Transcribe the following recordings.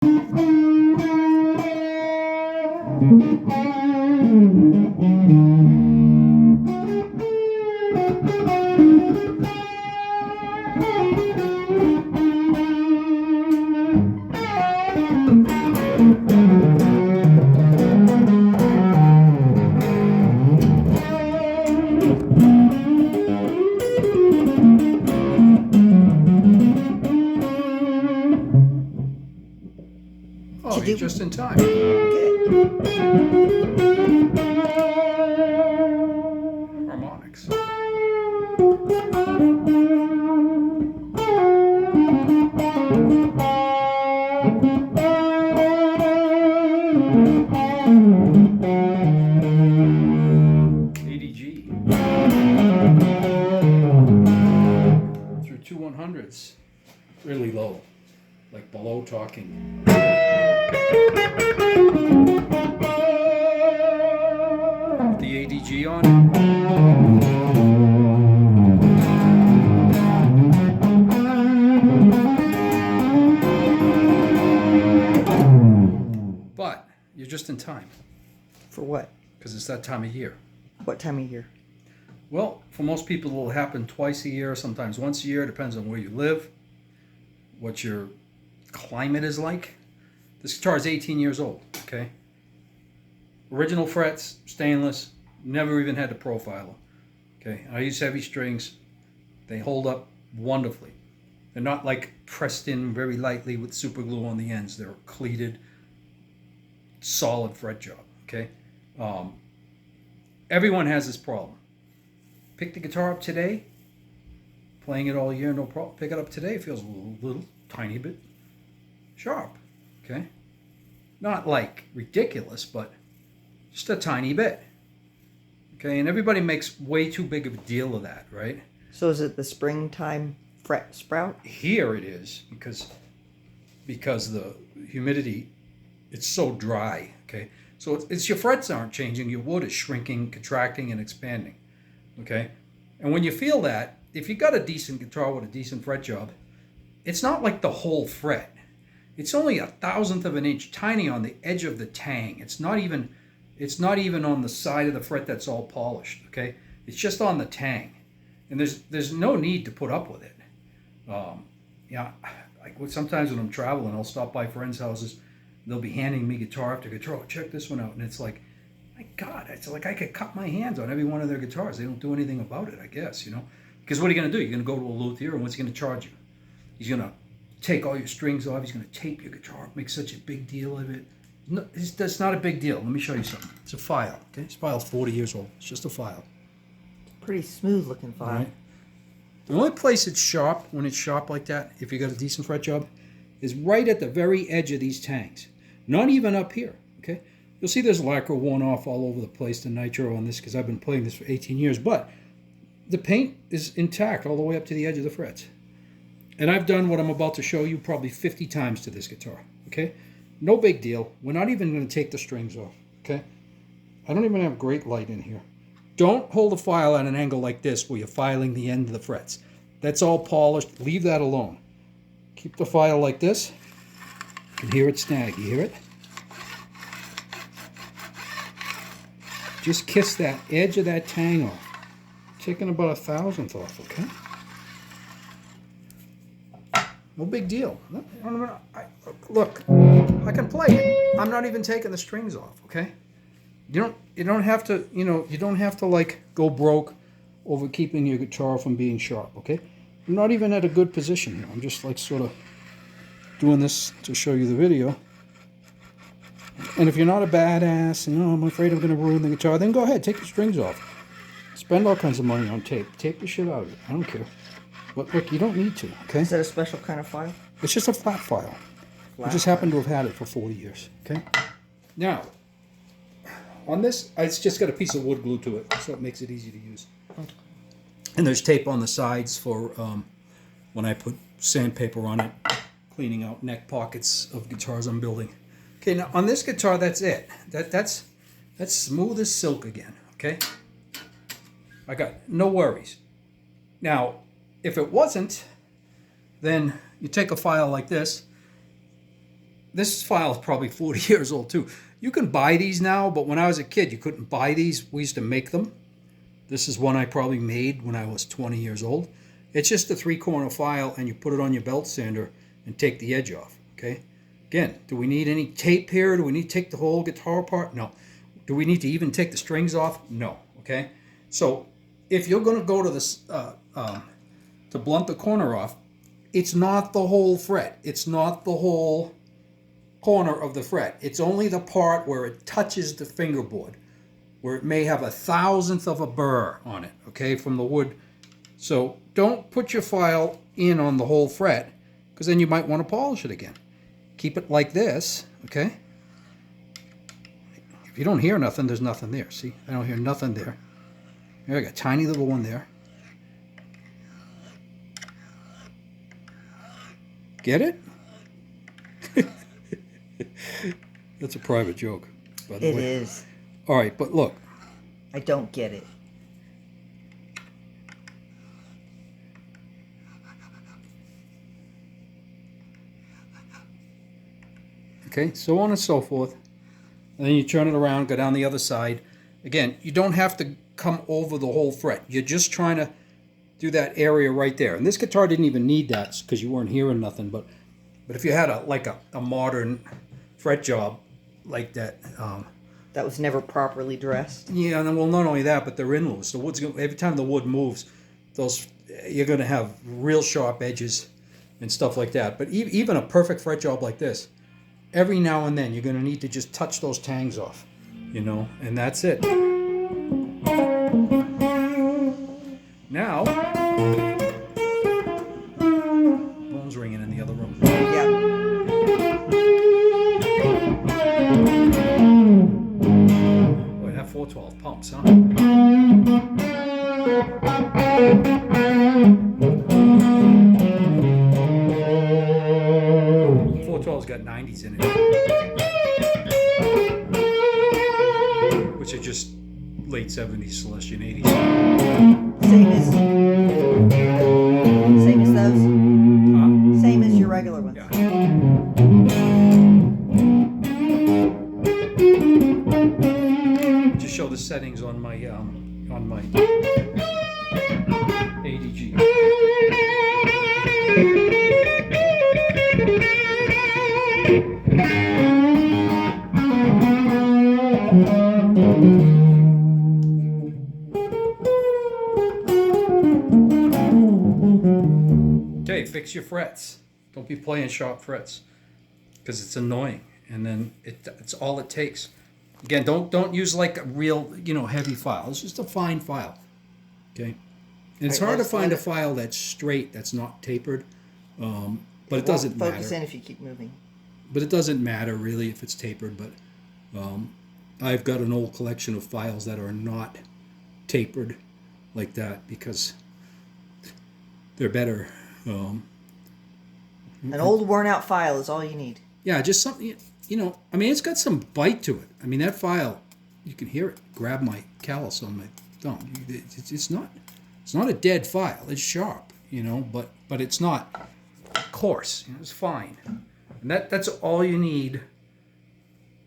Oh, you're just in time. Harmonics. ADG. Through two 100s. Really low. Like below talking. The ADG on. But you're just in time. For what? Because it's that time of year. What time of year? Well, for most people, it will happen twice a year, sometimes once a year. Depends on where you live, what your climate is like. This guitar is 18 years old, okay? Original frets, stainless, never even had to profile, okay? I use heavy strings. They hold up wonderfully. They're not like pressed in very lightly with super glue on the ends. They're cleated, solid fret job, okay? Everyone has this problem. Pick the guitar up today, playing it all year, no problem. Pick it up today, it feels a little tiny bit sharp, okay? Not like ridiculous, but just a tiny bit, okay? And everybody makes way too big of a deal of that, right? So is it the springtime fret sprout? Here it is, because the humidity, it's so dry, okay? So it's your frets aren't changing, your wood is shrinking, contracting, and expanding, okay? And when you feel that, if you got a decent guitar with a decent fret job, it's not like the whole fret. It's only 1/1000th of an inch tiny on the edge of the tang. It's not even on the side of the fret that's all polished, okay? It's just on the tang. And there's no need to put up with it. Yeah, like sometimes when I'm traveling, I'll stop by friends' houses. They'll be handing me guitar after guitar. Oh, check this one out. And it's like, my God, it's like I could cut my hands on every one of their guitars. They don't do anything about it, I guess, you know? Because what are you going to do? You're going to go to a luthier, and what's he going to charge you? He's going to take all your strings off. He's going to tape your guitar, make such a big deal of it. No, that's not a big deal. Let me show you something. It's a file, okay? This file's 40 years old. It's just a file. Pretty smooth looking file. Right. The only place it's sharp, when it's sharp like that, if you got a decent fret job, is right at the very edge of these tangs. Not even up here, okay? You'll see there's lacquer worn off all over the place, the nitro on this, because I've been playing this for 18 years, but the paint is intact all the way up to the edge of the frets. And I've done what I'm about to show you probably 50 times to this guitar, okay? No big deal. We're not even going to take the strings off, okay? I don't even have great light in here. Don't hold the file at an angle like this where you're filing the end of the frets. That's all polished. Leave that alone. Keep the file like this. You can hear it snag. You hear it? Just kiss that edge of that tang off. Taking about 1/1000th off, okay? No big deal. Look, I can play it. I'm not even taking the strings off, okay? You don't have to, you don't have to like go broke over keeping your guitar from being sharp, okay? I'm not even at a good position here. I'm just like sort of doing this to show you the video. And if you're not a badass and I'm afraid I'm going to ruin the guitar, then go ahead, take the strings off. Spend all kinds of money on tape. Tape the shit out of it. I don't care. But look, you don't need to, okay? Is that a special kind of file? It's just a flat file. I just happen to have had it for 40 years, okay? Now, on this, it's just got a piece of wood glue to it, so it makes it easy to use. And there's tape on the sides for when I put sandpaper on it, cleaning out neck pockets of guitars I'm building. Okay, now on this guitar, that's it. That's smooth as silk again, okay? I got no worries. Now, if it wasn't, then you take a file like this, this file is probably 40 years old too. You can buy these now, but when I was a kid, you couldn't buy these. We used to make them. This is one I probably made when I was 20 years old. It's just a 3-corner file, and you put it on your belt sander and take the edge off, okay? Again, do we need any tape here? Do we need to take the whole guitar apart? No. Do we need to even take the strings off? No, okay? So if you're going to go to this, to blunt the corner off, it's not the whole fret. It's not the whole corner of the fret. It's only the part where it touches the fingerboard, where it may have 1/1000th of a burr on it, okay, from the wood. So don't put your file in on the whole fret, because then you might want to polish it again. Keep it like this, okay? If you don't hear nothing, there's nothing there. See, I don't hear nothing there. There, I got a tiny little one there. Get it? That's a private joke, by the way. It is. All right, but look. I don't get it. Okay, so on and so forth. And then you turn it around, go down the other side. Again, you don't have to come over the whole fret. You're just trying to do that area right there. And this guitar didn't even need that because you weren't hearing nothing. But if you had a modern fret job like that, That was never properly dressed. yeah, and well, not only that, but they're in loose. The wood's every time the wood moves, you're going to have real sharp edges and stuff like that. But even a perfect fret job like this, every now and then you're going to need to just touch those tangs off, you know, and that's it. Now, phone's ringing in the other room. Yeah. Boy, that 412 pumps, huh? Has got 90s in it, which are just late 70s slash 80s. Same as those. Same as your regular ones. Yeah. Just show the settings on my ADG. Okay, fix your frets. Don't be playing sharp frets, because it's annoying, and then it's all it takes. Again, don't use like a real, heavy file. It's just a fine file. Okay, and it's hard to find a file that's straight, that's not tapered, but it doesn't matter. Focus in if you keep moving. But it doesn't matter really if it's tapered. But I've got an old collection of files that are not tapered like that because they're better. An old worn out file is all you need. Yeah, just something, I mean, it's got some bite to it. I mean, that file, you can hear it grab my callus on my thumb. It's not a dead file. It's sharp, but it's not coarse. It's fine. And that's all you need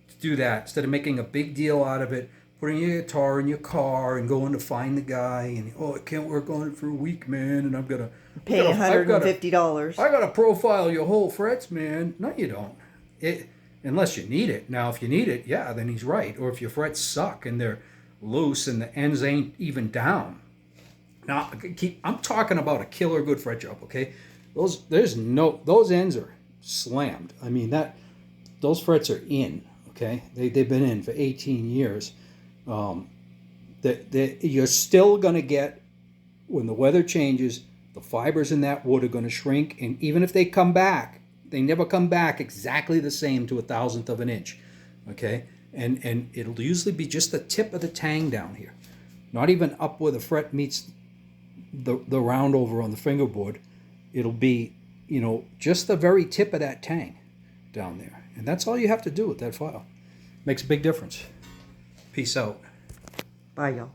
to do that, instead of making a big deal out of it, putting your guitar in your car and going to find the guy, and I can't work on it for a week, man, and I've got to pay $150. I got to profile your whole frets, man. No, you don't. Unless you need it. Now, if you need it, yeah, then he's right. Or if your frets suck and they're loose and the ends ain't even down. Now, I'm talking about a killer good fret job, okay? Those ends are slammed. I mean, those frets are in, okay? They've been in for 18 years. You're still going to get, when the weather changes, the fibers in that wood are going to shrink, and even if they come back, they never come back exactly the same to 1/1000th of an inch, okay? And it'll usually be just the tip of the tang down here, not even up where the fret meets the round over on the fingerboard. It'll be, just the very tip of that tang down there, and that's all you have to do with that file. Makes a big difference. Peace out. Bye, y'all.